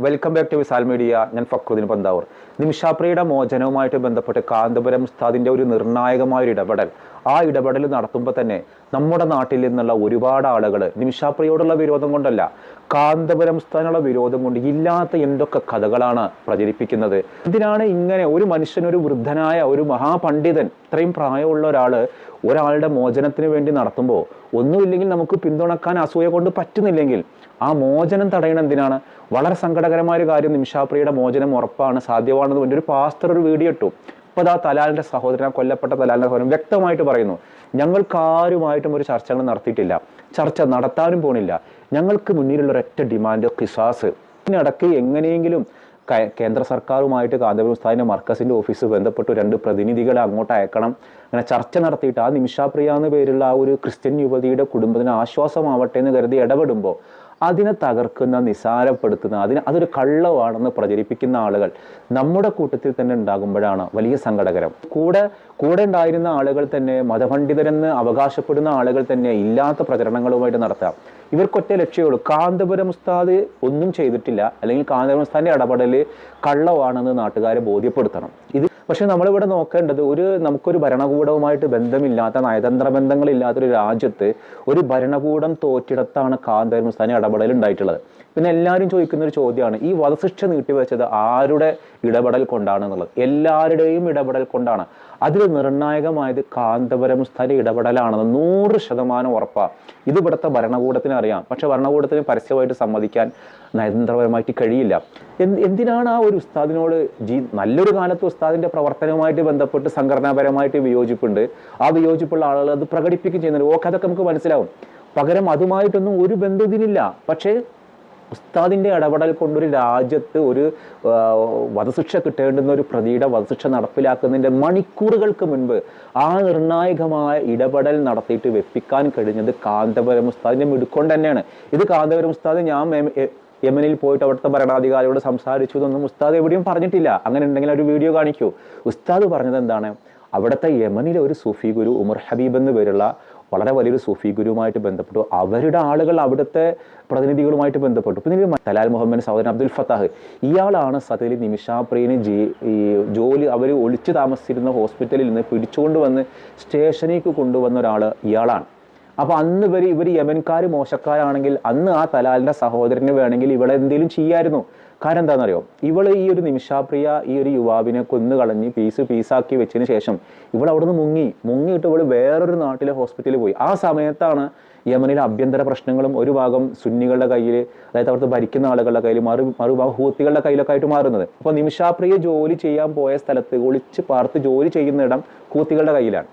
Welcome back to Visal media. ഞാൻ ഫക്രുദ്ദീൻ പന്താവൂർ. നിമിഷാപ്രിയയുടെ മോചനവുമായിട്ട് ബന്ധപ്പെട്ട് കാന്തപുരം ഉസ്താദിൻ്റെ ഒരു നിർണായകമായൊരു ഇടപെടൽ, ആ ഇടപെടൽ നടത്തുമ്പോൾ തന്നെ നമ്മുടെ നാട്ടിൽ നിന്നുള്ള ഒരുപാട് ആളുകൾ നിമിഷാപ്രിയോടുള്ള വിരോധം കൊണ്ടല്ല, കാന്തപുരം ഉസ്താദിനുള്ള വിരോധം കൊണ്ട് ഇല്ലാത്ത എന്തൊക്കെ കഥകളാണ് പ്രചരിപ്പിക്കുന്നത്. എന്തിനാണ് ഇങ്ങനെ ഒരു മനുഷ്യൻ, ഒരു വൃദ്ധനായ ഒരു മഹാപണ്ഡിതൻ, ഇത്രയും പ്രായമുള്ള ഒരാളുടെ മോചനത്തിന് വേണ്ടി നടത്തുമ്പോൾ ഒന്നുമില്ലെങ്കിൽ നമുക്ക് പിന്തുണക്കാൻ അസൂയ കൊണ്ട് പറ്റുന്നില്ലെങ്കിൽ ആ മോചനം തടയണം എന്തിനാണ്? വളരെ സങ്കടകരമായ ഒരു കാര്യം. നിമിഷാപ്രിയയുടെ മോചനം ഉറപ്പാണ്, സാധ്യമാണെന്ന് പറഞ്ഞ ഒരു പാസ്റ്റർ ഒരു വീഡിയോ ഇട്ടു. ഇപ്പോൾ ആ തലാലിൻ്റെ സഹോദരൻ, കൊല്ലപ്പെട്ട തലാലിൻ്റെ സഹോദരൻ വ്യക്തമായിട്ട് പറയുന്നു, ഞങ്ങൾക്ക് ആരുമായിട്ടും ഒരു ചർച്ചകൾ നടത്തിയിട്ടില്ല, ചർച്ച നടത്താനും പോണില്ല. ഞങ്ങൾക്ക് മുന്നിലുള്ള ഒരൊറ്റ ഡിമാൻഡ് ഖിസാസ്. ഇതിനിടയ്ക്ക് എങ്ങനെയെങ്കിലും കേന്ദ്ര സർക്കാരുമായിട്ട് കാന്തപുരം ഉസ്താദിൻ്റെ മർക്കസിൻ്റെ ഓഫീസ് ബന്ധപ്പെട്ട് 2 പ്രതിനിധികളെ അങ്ങോട്ട് അയക്കണം, അങ്ങനെ ചർച്ച നടത്തിയിട്ട് ആ നിമിഷാപ്രിയ എന്ന് പേരുള്ള ആ ഒരു ക്രിസ്ത്യൻ യുവതിയുടെ കുടുംബത്തിന് ആശ്വാസമാവട്ടെ എന്ന് കരുതി ഇടപെടുമ്പോൾ അതിനെ തകർക്കുന്ന, നിസാരപ്പെടുത്തുന്ന, അതൊരു കള്ളമാണെന്ന് പ്രചരിപ്പിക്കുന്ന ആളുകൾ നമ്മുടെ കൂട്ടത്തിൽ തന്നെ ഉണ്ടാകുമ്പോഴാണ് വലിയ സങ്കടകരം. കൂടെ ഉണ്ടായിരുന്ന ആളുകൾ തന്നെ, മതപണ്ഡിതരെന്ന് അവകാശപ്പെടുന്ന ആളുകൾ തന്നെ ഇല്ലാത്ത പ്രചരണങ്ങളുമായിട്ട് നടത്താം. ഇവർക്കൊറ്റ ലക്ഷ്യമുള്ളൂ, കാന്തപുരം ഉസ്താദ് ഒന്നും ചെയ്തിട്ടില്ല, അല്ലെങ്കിൽ കാന്തപുരം ഉസ്താദിൻ്റെ ഇടപെടൽ കള്ളമാണെന്ന് നാട്ടുകാരെ ബോധ്യപ്പെടുത്തണം. പക്ഷെ നമ്മളിവിടെ നോക്കേണ്ടത്, നമുക്കൊരു ഭരണകൂടവുമായിട്ട് ബന്ധമില്ലാത്ത, നയതന്ത്ര ബന്ധങ്ങളില്ലാത്തൊരു രാജ്യത്ത് ഒരു ഭരണകൂടം തോറ്റിടത്താണ് കാന്തപുരം ഉസ്താദിന് ഇടപെടൽ ഉണ്ടായിട്ടുള്ളത്. പിന്നെ എല്ലാവരും ചോദിക്കുന്ന ഒരു ചോദ്യമാണ്, ഈ വധശിക്ഷ നീട്ടിവെച്ചത് ആരുടെ ഇടപെടൽ കൊണ്ടാണെന്നുള്ളത്. എല്ലാവരുടെയും ഇടപെടൽ കൊണ്ടാണ്. അതിൽ നിർണായകമായത് കാന്തപുരം ഉസ്താദിന്റെ ഇടപെടലാണെന്ന് 100% ഉറപ്പാണ്. ഇത് ഇവിടുത്തെ ഭരണകൂടത്തിന് അറിയാം, പക്ഷെ ഭരണകൂടത്തിന് പരസ്യമായിട്ട് സമ്മതിക്കാൻ നയതന്ത്രപരമായിട്ട് കഴിയില്ല. എന്തിനാണ് ആ ഒരു ഉസ്താദിനോട് നല്ലൊരു കാലത്ത് ഉസ്താദിന്റെ പ്രവർത്തനവുമായിട്ട് ബന്ധപ്പെട്ട് സംഘടനാപരമായിട്ട് വിയോജിപ്പുണ്ട്, ആ വിയോജിപ്പുള്ള ആളുകൾ അത് പ്രകടിപ്പിക്കുകയും ചെയ്യുന്നുണ്ട്. ഓക്കെ, അതൊക്കെ നമുക്ക് മനസ്സിലാവും. പകരം അതുമായിട്ടൊന്നും ഒരു ബന്ധത്തിനില്ല. പക്ഷേ ഉസ്താദിന്റെ ഇടപെടൽ കൊണ്ടൊരു രാജ്യത്ത് ഒരു വധശിക്ഷ കിട്ടേണ്ടുന്ന ഒരു പ്രതിയുടെ വധശിക്ഷ നടപ്പിലാക്കുന്നതിൻ്റെ മണിക്കൂറുകൾക്ക് മുൻപ് ആ നിർണായകമായ ഇടപെടൽ നടത്തിയിട്ട് വെപ്പിക്കാൻ കഴിഞ്ഞത് കാന്തപുരം ഉസ്താദിന്റെ മിടുക്കൊണ്ട് തന്നെയാണ്. ഇത് കാന്തപുരം ഉസ്താദ് ഞാൻ യമനിൽ പോയിട്ട് അവിടുത്തെ ഭരണാധികാരിയോട് സംസാരിച്ചു എന്നൊന്നും ഉസ്താദ് എവിടെയും പറഞ്ഞിട്ടില്ല. അങ്ങനെ ഉണ്ടെങ്കിൽ ഒരു വീഡിയോ കാണിക്കൂ. ഉസ്താദ് പറഞ്ഞത് എന്താണ്? അവിടുത്തെ യമനിലെ ഒരു സൂഫി ഗുരു ഉമർ ഹബീബ് എന്ന് പേരുള്ള വളരെ വലിയൊരു സൂഫി ഗുരുവുമായിട്ട് ബന്ധപ്പെട്ടു. അവരുടെ ആളുകൾ അവിടുത്തെ പ്രതിനിധികളുമായിട്ട് ബന്ധപ്പെട്ടു. പിന്നെ തലാൽ മുഹമ്മദ് സഹോദരൻ അബ്ദുൽ ഫത്താഹ്, ഇയാളാണ് സത്യത്തിൽ നിമിഷാപ്രിയനെ ജോലി അവർ ഒളിച്ചു താമസിച്ചിരുന്ന ഹോസ്പിറ്റലിൽ നിന്ന് പിടിച്ചുകൊണ്ട് വന്ന് സ്റ്റേഷനിലേക്ക് കൊണ്ടുവന്ന ഒരാൾ ഇയാളാണ്. അപ്പോൾ അന്ന് ഇവർ യമൻകാർ മോശക്കാരാണെങ്കിൽ അന്ന് ആ തലാലിൻ്റെ സഹോദരന് വേണമെങ്കിൽ ഇവളെ എന്തെങ്കിലും ചെയ്യായിരുന്നു. കാരണം എന്താണെന്നറിയോ? ഈ ഒരു നിമിഷാപ്രിയ ഈ ഒരു യുവാവിനെ കൊന്നു കളഞ്ഞ് പീസാക്കി വെച്ചതിന് ശേഷം ഇവൾ അവിടെ നിന്ന് മുങ്ങിയിട്ട് ഇവൾ വേറൊരു നാട്ടിലെ ഹോസ്പിറ്റലിൽ പോയി. ആ സമയത്താണ് യമനിലെ ആഭ്യന്തര പ്രശ്നങ്ങളും ഒരു ഭാഗം സുന്നികളുടെ കയ്യിൽ, അതായത് അവിടുത്തെ ഭരിക്കുന്ന ആളുകളുടെ കയ്യിൽ, മറുഭാഗം ഹൂത്തികളുടെ കയ്യിലൊക്കെ ആയിട്ട് മാറുന്നത്. അപ്പോൾ നിമിഷാപ്രിയ ജോലി ചെയ്യാൻ പോയ സ്ഥലത്ത് ഒളിച്ച് പാർത്ത് ജോലി ചെയ്യുന്ന ഇടം ഹൂത്തികളുടെ കയ്യിലാണ്.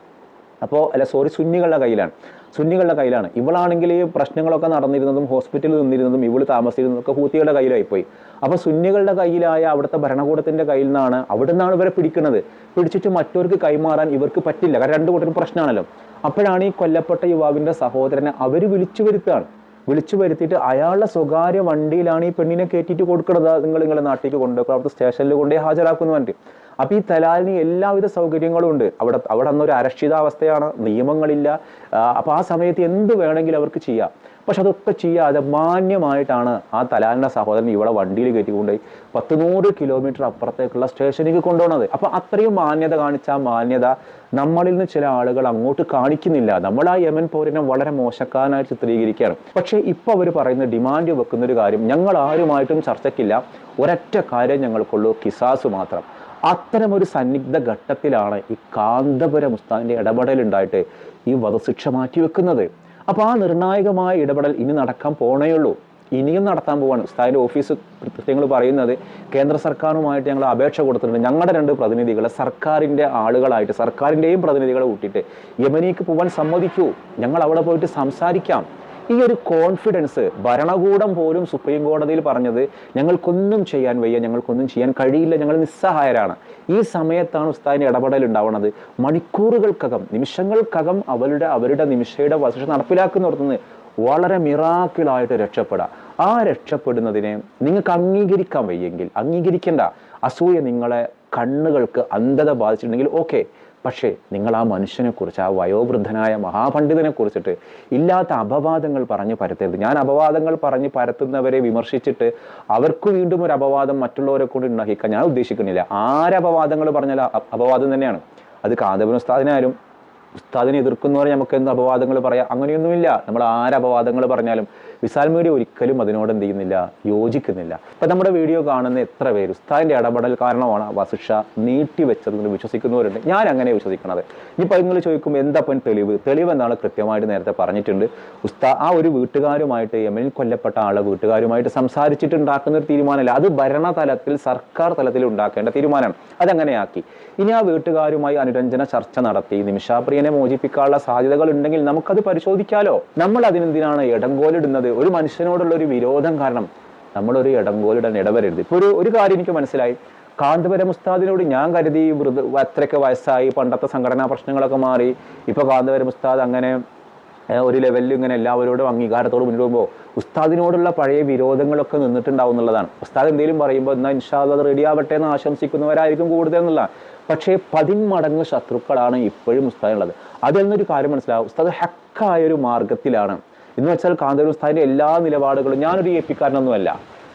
സുന്നികളുടെ കയ്യിലാണ്. ഇവളാണെങ്കിൽ ഈ പ്രശ്നങ്ങളൊക്കെ നടന്നിരുന്നതും ഹോസ്പിറ്റലിൽ നിന്നിരുന്നതും ഇവൾ താമസിച്ചിരുന്നതൊക്കെ ഹൂത്തികളുടെ കയ്യിലായിപ്പോയി. അപ്പോൾ സുന്നികളുടെ കയ്യിലായ അവിടുത്തെ ഭരണകൂടത്തിൻ്റെ കയ്യിൽ നിന്നാണ്, അവിടെ നിന്നാണ് ഇവരെ പിടിച്ചിട്ട് മറ്റവർക്ക് കൈമാറാൻ ഇവർക്ക് പറ്റില്ല. കാരണം 2 കൂട്ടരും പ്രശ്നമാണല്ലോ. അപ്പോഴാണ് ഈ കൊല്ലപ്പെട്ട യുവാവിൻ്റെ സഹോദരനെ അവർ വിളിച്ചു വരുത്തിയിട്ട് അയാളുടെ സ്വകാര്യ വണ്ടിയിലാണ് ഈ പെണ്ണിനെ കയറ്റിയിട്ട് കൊടുക്കുന്നത്. നിങ്ങളുടെ നാട്ടിലേക്ക് കൊണ്ടുപോയി അവിടുത്തെ സ്റ്റേഷനിൽ കൊണ്ടുപോയി ഹാജരാക്കുന്നു പറഞ്ഞിട്ട്. അപ്പോൾ ഈ തലാലിന് എല്ലാവിധ സൗകര്യങ്ങളും ഉണ്ട്. അവിടെ അന്നൊരു അരക്ഷിതാവസ്ഥയാണ്, നിയമങ്ങളില്ല. അപ്പോൾ ആ സമയത്ത് എന്ത് വേണമെങ്കിലും അവർക്ക് ചെയ്യാം. പക്ഷെ അതൊക്കെ ചെയ്യാതെ മാന്യമായിട്ടാണ് ആ തലാലിൻ്റെ സഹോദരൻ ഇവളെ വണ്ടിയിൽ കയറ്റിക്കൊണ്ടുപോയി 100 കിലോമീറ്റർ അപ്പുറത്തേക്കുള്ള സ്റ്റേഷനിലേക്ക് കൊണ്ടുപോകുന്നത്. അപ്പോൾ അത്രയും മാന്യത കാണിച്ച ആ മാന്യത നമ്മളിൽ നിന്ന് ചില ആളുകൾ അങ്ങോട്ട് കാണിക്കുന്നില്ല. നമ്മൾ ആ യമൻ പൗരനെ വളരെ മോശക്കാരനായി ചിത്രീകരിക്കുകയാണ്. പക്ഷേ ഇപ്പോൾ അവർ പറയുന്ന ഡിമാൻഡ് വെക്കുന്നൊരു കാര്യം, ഞങ്ങൾ ആരുമായിട്ടും ചർച്ചയ്ക്കില്ല, ഒരൊറ്റ കാര്യം ഞങ്ങൾക്കുള്ളൂ, ഖിസാസ് മാത്രം. അത്തരമൊരു സന്നിഗ്ധ ഘട്ടത്തിലാണ് ഈ കാന്തപുരം ഉസ്താദിൻ്റെ ഇടപെടലുണ്ടായിട്ട് ഈ വധശിക്ഷ മാറ്റിവെക്കുന്നത്. അപ്പോൾ ആ നിർണായകമായ ഇടപെടൽ ഇനി നടക്കാൻ പോണേയുള്ളൂ, ഇനിയും നടത്താൻ പോവാണ്. ഉസ്താദിൻ്റെ ഓഫീസ് കൃത്യങ്ങൾ പറയുന്നത്, കേന്ദ്ര സർക്കാരുമായിട്ട് ഞങ്ങൾ അപേക്ഷ കൊടുത്തിട്ടുണ്ട്, ഞങ്ങളുടെ 2 പ്രതിനിധികളെ സർക്കാരിൻ്റെ ആളുകളായിട്ട്, സർക്കാരിൻ്റെയും പ്രതിനിധികളെ കൂട്ടിയിട്ട് യമനിക്ക് പോകാൻ സമ്മതിക്കൂ, ഞങ്ങൾ അവിടെ പോയിട്ട് സംസാരിക്കാം. ഈ ഒരു കോൺഫിഡൻസ് ഭരണകൂടം പോലും സുപ്രീം കോടതിയിൽ പറഞ്ഞത്, ഞങ്ങൾക്കൊന്നും ചെയ്യാൻ വയ്യ, ഞങ്ങൾക്കൊന്നും ചെയ്യാൻ കഴിയില്ല, ഞങ്ങൾ നിസ്സഹായരാണ്. ഈ സമയത്താണ് ഉസ്താദിൻ്റെ ഇടപെടൽ ഉണ്ടാവുന്നത്. മണിക്കൂറുകൾക്കകം, നിമിഷങ്ങൾക്കകം അവരുടെ നിമിഷയുടെ വധശിക്ഷ നടപ്പിലാക്കുന്നിടത്തുനിന്ന് വളരെ മിറാക്കിളായിട്ട് രക്ഷപ്പെടാം. ആ രക്ഷപ്പെടുന്നതിനെ നിങ്ങൾക്ക് അംഗീകരിക്കാൻ വയ്യെങ്കിൽ അംഗീകരിക്കേണ്ട. അസൂയ നിങ്ങളെ കണ്ണുകൾക്ക് അന്ധത ബാധിച്ചിട്ടുണ്ടെങ്കിൽ ഓക്കെ, പക്ഷേ നിങ്ങൾ ആ മനുഷ്യനെക്കുറിച്ച്, ആ വയോവൃദ്ധനായ മഹാപണ്ഡിതനെ കുറിച്ചിട്ട് ഇല്ലാത്ത അപവാദങ്ങൾ പറഞ്ഞ് പരത്തരുത്. ഞാൻ അപവാദങ്ങൾ പറഞ്ഞ് പരത്തുന്നവരെ വിമർശിച്ചിട്ട് അവർക്ക് വീണ്ടും ഒരു അപവാദം മറ്റുള്ളവരെ കൊണ്ട് ഉണ്ടാക്കിക്കാൻ ഞാൻ ഉദ്ദേശിക്കുന്നില്ല. ആരപവാദങ്ങൾ പറഞ്ഞാൽ അപവാദം തന്നെയാണ്. അത് കാന്തപുരം ഉസ്താദിനായാലും ഉസ്താദിനെ എതിർക്കുന്നവരെ നമുക്ക് എന്ത് അപവാദങ്ങൾ പറയാം, അങ്ങനെയൊന്നുമില്ല. നമ്മൾ ആരപവാദങ്ങൾ പറഞ്ഞാലും വിസാൽ മീഡിയ ഒരിക്കലും അതിനോട് എന്ത് ചെയ്യുന്നില്ല, യോജിക്കുന്നില്ല. ഇപ്പം നമ്മുടെ വീഡിയോ കാണുന്ന എത്ര പേര് ഉസ്താദിൻ്റെ ഇടപെടൽ കാരണമാണ് വധശിക്ഷ നീട്ടിവെച്ചതെന്ന് വിശ്വസിക്കുന്നവരുണ്ട്. ഞാൻ അങ്ങനെ വിശ്വസിക്കണത്. ഇനിയിപ്പോൾ നിങ്ങൾ ചോദിക്കുമ്പോൾ എന്താപ്പം തെളിവ് എന്താണ് കൃത്യമായിട്ട് നേരത്തെ പറഞ്ഞിട്ടുണ്ട്. ആ ഒരു വീട്ടുകാരുമായിട്ട് യമനിൽ കൊല്ലപ്പെട്ട ആളെ വീട്ടുകാരുമായിട്ട് സംസാരിച്ചിട്ട് ഉണ്ടാക്കുന്ന ഒരു തീരുമാനമല്ല, അത് ഭരണതലത്തിൽ സർക്കാർ തലത്തിൽ ഉണ്ടാക്കേണ്ട തീരുമാനമാണ്. അതങ്ങനെയാക്കി. ഇനി ആ വീട്ടുകാരുമായി അനുരഞ്ജന ചർച്ച നടത്തി നിമിഷാപ്രിയനെ മോചിപ്പിക്കാനുള്ള സാധ്യതകൾ ഉണ്ടെങ്കിൽ നമുക്കത് പരിശോധിക്കാലോ. നമ്മൾ അതിനെന്തിനാണ് ഇടങ്കോലിടുന്നത്? ഒരു മനുഷ്യനോടുള്ള ഒരു വിരോധം കാരണം നമ്മളൊരു ഇടങ്കോലിടാൻ ഇടവരരുത്. ഇപ്പോൾ ഒരു കാര്യം എനിക്ക് മനസ്സിലായി. കാന്തപുരം ഉസ്താദിനോട് ഞാൻ കരുതി അത്രയ്ക്ക് വയസ്സായി, പണ്ടത്തെ സംഘടനാ പ്രശ്നങ്ങളൊക്കെ മാറി, ഇപ്പൊ കാന്തപുരം ഉസ്താദ് അങ്ങനെ ഒരു ലെവലിൽ ഇങ്ങനെ എല്ലാവരോടും അംഗീകാരത്തോട് മുന്നോട്ട് പോകുമ്പോൾ ഉസ്താദിനോടുള്ള പഴയ വിരോധങ്ങളൊക്കെ നിന്നിട്ടുണ്ടാവും എന്നുള്ളതാണ്. ഉസ്താദ് എന്തെങ്കിലും പറയുമ്പോൾ എന്നാൽ ഇൻഷാ അല്ലാഹ് അത് റെഡി ആവട്ടെ എന്ന് ആശംസിക്കുന്നവരായിരിക്കും കൂടുതൽ എന്നുള്ള. പക്ഷേ 10 മടങ്ങ് ശത്രുക്കളാണ് ഇപ്പോഴും ഉസ്താദിനുള്ളത്. അതിൽ നിന്നൊരു കാര്യം മനസ്സിലാവും, ഉസ്താദ് ഹക്കായൊരു മാർഗത്തിലാണ് എന്ന് വെച്ചാൽ കാന്തപുരം ഉസ്താദിന്റെ എല്ലാ നിലപാടുകളും, ഞാനൊരു എപ്പിക്കാരനൊന്നുമല്ല,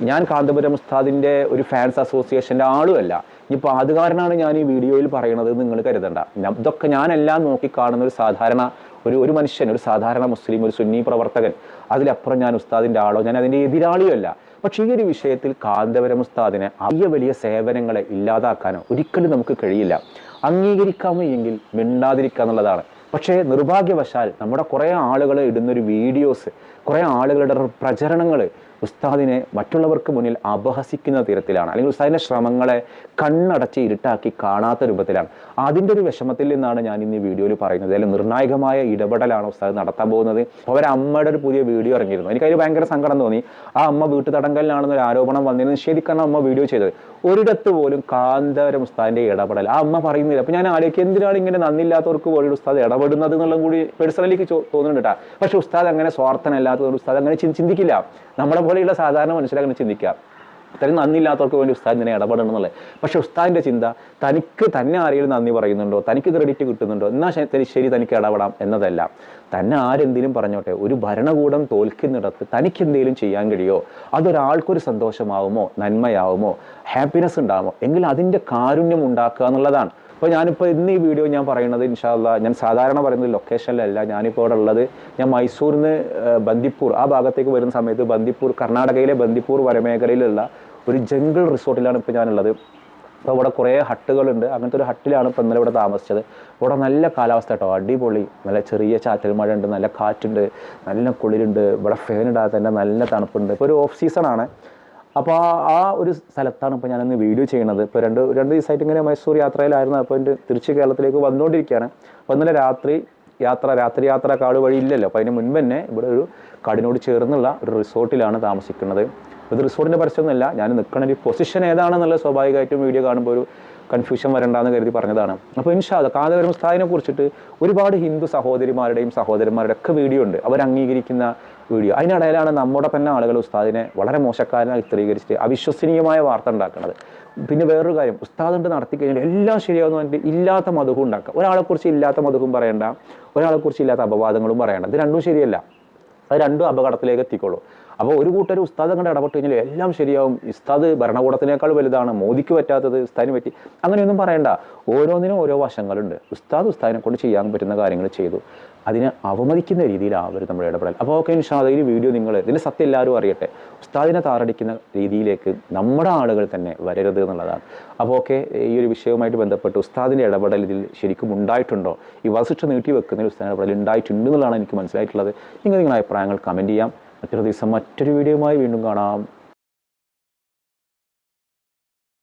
ഞാൻ കാന്തപുരം ഉസ്താദിന്റെ ഒരു ഫാൻസ് അസോസിയേഷന്റെ ആളുമല്ല. ഇനിയിപ്പോൾ അത് കാരണമാണ് ഞാൻ ഈ വീഡിയോയിൽ പറയുന്നത് നിങ്ങൾ കരുതണ്ട. ഇതൊക്കെ ഞാനെല്ലാം നോക്കിക്കാണുന്ന ഒരു സാധാരണ ഒരു മനുഷ്യൻ, ഒരു സാധാരണ മുസ്ലിം, ഒരു സുന്നി പ്രവർത്തകൻ. അതിലപ്പുറം ഞാൻ ഉസ്താദിന്റെ ആളോ ഞാൻ അതിന്റെ എതിരാളിയല്ല. പക്ഷേ ഈ ഒരു വിഷയത്തിൽ കാന്തപുരം ഉസ്താദിനെ വലിയ സേവനങ്ങളെ ഇല്ലാതാക്കാനോ ഒരിക്കലും നമുക്ക് കഴിയില്ല. അംഗീകരിക്കാമോ എങ്കിൽ മിണ്ടാതിരിക്കുക എന്നുള്ളതാണ്. പക്ഷേ നിർഭാഗ്യവശാൽ നമ്മുടെ കുറേ ആളുകൾ ഇടുന്നൊരു വീഡിയോസ്, കുറേ ആളുകളുടെ പ്രചരണങ്ങൾ ഉസ്താദിനെ മറ്റുള്ളവർക്ക് മുന്നിൽ അപഹസിക്കുന്ന തരത്തിലാണ്, അല്ലെങ്കിൽ ഉസ്താദിന്റെ ശ്രമങ്ങളെ കണ്ണടച്ച് ഇരുട്ടാക്കി കാണാത്ത രൂപത്തിലാണ്. അതിൻ്റെ ഒരു വിഷമത്തിൽ നിന്നാണ് ഞാൻ ഇന്ന് ഈ വീഡിയോയിൽ പറയുന്നത്. അതിൽ നിർണായകമായ ഇടപെടലാണ് ഉസ്താദ് നടത്താൻ പോകുന്നത്. അവരമ്മയുടെ ഒരു പുതിയ വീഡിയോ ഇറങ്ങിയിരുന്നു. എനിക്കതിൽ ഭയങ്കര സങ്കടം തോന്നി. ആ അമ്മ വീട്ടുതടങ്കലിലാണെന്നൊരു ആരോപണം വന്നതിന് നിഷേധിക്കാണ് അമ്മ വീഡിയോ ചെയ്തത്. ഒരിടത്ത് പോലും കാന്തപുരം ഉസ്താദിന്റെ ഇടപെടൽ ആ അമ്മ പറയുന്നില്ല. അപ്പൊ ഞാൻ ആലോചിക്കും, എന്തിനാണ് ഇങ്ങനെ നന്ദില്ലാത്തവർക്ക് പോലും ഉസ്താദ് ഇടപെടുന്നത് എന്നുള്ളതും കൂടി പേഴ്സണലിക്ക് തോന്നുന്നുണ്ട് കേട്ടോ. പക്ഷെ ഉസ്താദ് അങ്ങനെ സ്വാർത്ഥനല്ലാത്തതുകൊണ്ട് ഉസ്താദ് അങ്ങനെ ചിന്തിക്കില്ല. നമ്മളെ പോലെയുള്ള സാധാരണ മനുഷ്യരങ്ങനെ ചിന്തിക്കാം. ഇത്രയും നന്ദിയില്ലാത്തവർക്ക് വേണ്ടി ഉസ്താദ് ഇങ്ങനെ ഇടപെടണം എന്നുള്ളത്. പക്ഷെ ഉസ്താദിന്റെ ചിന്ത തന്നെ ആരെങ്കിലും നന്ദി പറയുന്നുണ്ടോ, തനിക്ക് ക്രെഡിറ്റ് കിട്ടുന്നുണ്ടോ, എന്നാൽ ശരി തനിക്ക് ഇടപെടാം എന്നതല്ല. തന്നെ ആരെന്തെങ്കിലും പറഞ്ഞോട്ടെ, ഒരു ഭരണകൂടം തോൽക്കുന്നിടത്ത് തനിക്ക് എന്തെങ്കിലും ചെയ്യാൻ കഴിയോ, അതൊരാൾക്കൊരു സന്തോഷമാവുമോ, നന്മയാവുമോ, ഹാപ്പിനെസ് ഉണ്ടാവുമോ എങ്കിൽ അതിൻ്റെ കാരുണ്യം ഉണ്ടാക്കുക എന്നുള്ളതാണ്. അപ്പോൾ ഞാനിപ്പോൾ ഇന്ന് ഈ വീഡിയോ ഞാൻ പറയുന്നത് ഇൻഷാ അല്ലാഹ് ഞാൻ സാധാരണ പറയുന്നത് ലൊക്കേഷനിലല്ല. ഞാനിപ്പോൾ ഇവിടെ ഉള്ളത് ഞാൻ മൈസൂരിൽ നിന്ന് ബന്ദിപ്പൂർ ആ ഭാഗത്തേക്ക് വരുന്ന സമയത്ത് ബന്ദിപ്പൂർ, കർണാടകയിലെ ബന്ദിപ്പൂർ വനമേഖലയിലുള്ള ഒരു ജംഗിൾ റിസോർട്ടിലാണ് ഇപ്പോൾ ഞാനുള്ളത്. അപ്പോൾ ഇവിടെ കുറേ ഹട്ടുകളുണ്ട്. അങ്ങനത്തെ ഒരു ഹട്ടിലാണ് ഇപ്പോൾ ഇന്നലെ ഇവിടെ താമസിച്ചത്. ഇവിടെ നല്ല കാലാവസ്ഥ കേട്ടോ, അടിപൊളി. നല്ല ചെറിയ ചാറ്റൽ മഴ ഉണ്ട്, നല്ല കാറ്റുണ്ട്, നല്ല കുളിരുണ്ട്. ഇവിടെ ഫാൻ ഇടാതെ തന്നെ നല്ല തണുപ്പുണ്ട്. ഇപ്പോൾ ഒരു ഓഫ് സീസണാണ്. അപ്പോൾ ആ ഒരു സ്ഥലത്താണ് ഇപ്പോൾ ഞാനിന്ന് വീഡിയോ ചെയ്യുന്നത്. ഇപ്പോൾ രണ്ട് ദിവസമായിട്ട് ഇങ്ങനെ മൈസൂർ യാത്രയിലായിരുന്നു. അപ്പോൾ എൻ്റെ തിരിച്ച് കേരളത്തിലേക്ക് വന്നുകൊണ്ടിരിക്കുകയാണ്. അപ്പോൾ ഇന്നലെ രാത്രി യാത്ര കാട് വഴി ഇല്ലല്ലോ. അപ്പോൾ അതിന് മുൻപ് തന്നെ ഇവിടെ ഒരു കാടിനോട് ചേർന്നുള്ള ഒരു റിസോർട്ടിലാണ് താമസിക്കുന്നത്. ഇത് റിസോർട്ടിൻ്റെ പരസ്യമൊന്നുമല്ല, ഞാൻ നിൽക്കുന്ന ഒരു പൊസിഷൻ ഏതാണെന്നുള്ളത് സ്വാഭാവികമായിട്ടും വീഡിയോ കാണുമ്പോൾ ഒരു കൺഫ്യൂഷൻ വരണ്ടെന്ന് കരുതി പറഞ്ഞതാണ്. അപ്പോൾ ഇൻഷാ അല്ലാഹ് കാന്തപുരം ഉസ്താദിനെ കുറിച്ചിട്ട് ഒരുപാട് ഹിന്ദു സഹോദരിമാരുടെയും സഹോദരന്മാരുടെ ഒക്കെ വീഡിയോ ഉണ്ട്, അവർ അംഗീകരിക്കുന്ന വീഡിയോ. അതിനിടയിലാണ് നമ്മുടെ തന്നെ ആളുകൾ ഉസ്താദിനെ വളരെ മോശക്കാരനായി ചിത്രീകരിച്ചിട്ട് അവിശ്വസനീയമായ വാർത്ത ഉണ്ടാക്കുന്നത്. പിന്നെ വേറൊരു കാര്യം, ഉസ്താദ് കൊണ്ട് നടത്തി കഴിഞ്ഞാൽ എല്ലാം ശരിയാവുന്ന പറഞ്ഞിട്ട് ഇല്ലാത്ത മധുഹം ഉണ്ടാക്കുക. ഒരാളെക്കുറിച്ച് ഇല്ലാത്ത മധുഹം പറയണ്ട, ഒരാളെക്കുറിച്ച് ഇല്ലാത്ത അപവാദങ്ങളും പറയണ്ട. ഇത് രണ്ടും ശരിയല്ല. അത് രണ്ടും അപകടത്തിലേക്ക് എത്തിക്കോളൂ. അപ്പോൾ ഒരു കൂട്ടർ ഉസ്താദ് അങ്ങോട്ട് ഇടപെട്ട് കഴിഞ്ഞാൽ എല്ലാം ശരിയാവും, ഉസ്താദ് ഭരണകൂടത്തിനേക്കാൾ വലുതാണ്, മോദിക്ക് പറ്റാത്തത് ഉസ്താദിന് പറ്റി, അങ്ങനെയൊന്നും പറയണ്ട. ഓരോന്നിനും ഓരോ വശങ്ങളുണ്ട്. ഉസ്താദിനെ കൊണ്ട് ചെയ്യാൻ പറ്റുന്ന കാര്യങ്ങൾ ചെയ്തു. അതിനെ അവമതിക്കുന്ന രീതിയിലാവരുത് നമ്മുടെ ഇടപെടൽ. അപ്പോൾ ഓക്കെ ഇൻഷാ അല്ലാഹ് ഈ വീഡിയോ നിങ്ങൾ ഇതിൻ്റെ സത്യം എല്ലാവരും അറിയട്ടെ. ഉസ്താദിനെ താറടിക്കുന്ന രീതിയിലേക്ക് നമ്മുടെ ആളുകൾ തന്നെ വരരുത് എന്നുള്ളതാണ്. അപ്പോൾ ഓക്കെ, ഈ ഒരു വിഷയവുമായിട്ട് ബന്ധപ്പെട്ട് ഉസ്താദിൻ്റെ ഇടപെടൽ ഇതിൽ ശരിക്കും ഉണ്ടായിട്ടുണ്ടോ, ഈ വധശിക്ഷ നീട്ടി വെക്കുന്നതിൽ ഉസ്താദിൻ്റെ ഇടപെടൽ ഉണ്ടായിട്ടുണ്ട് എന്നുള്ളതാണ് എനിക്ക് മനസ്സിലായിട്ടുള്ളത്. നിങ്ങളുടെ അഭിപ്രായങ്ങൾ കമൻറ്റ് ചെയ്യാം. മറ്റൊരു ദിവസം മറ്റൊരു വീഡിയോയുമായി വീണ്ടും കാണാം.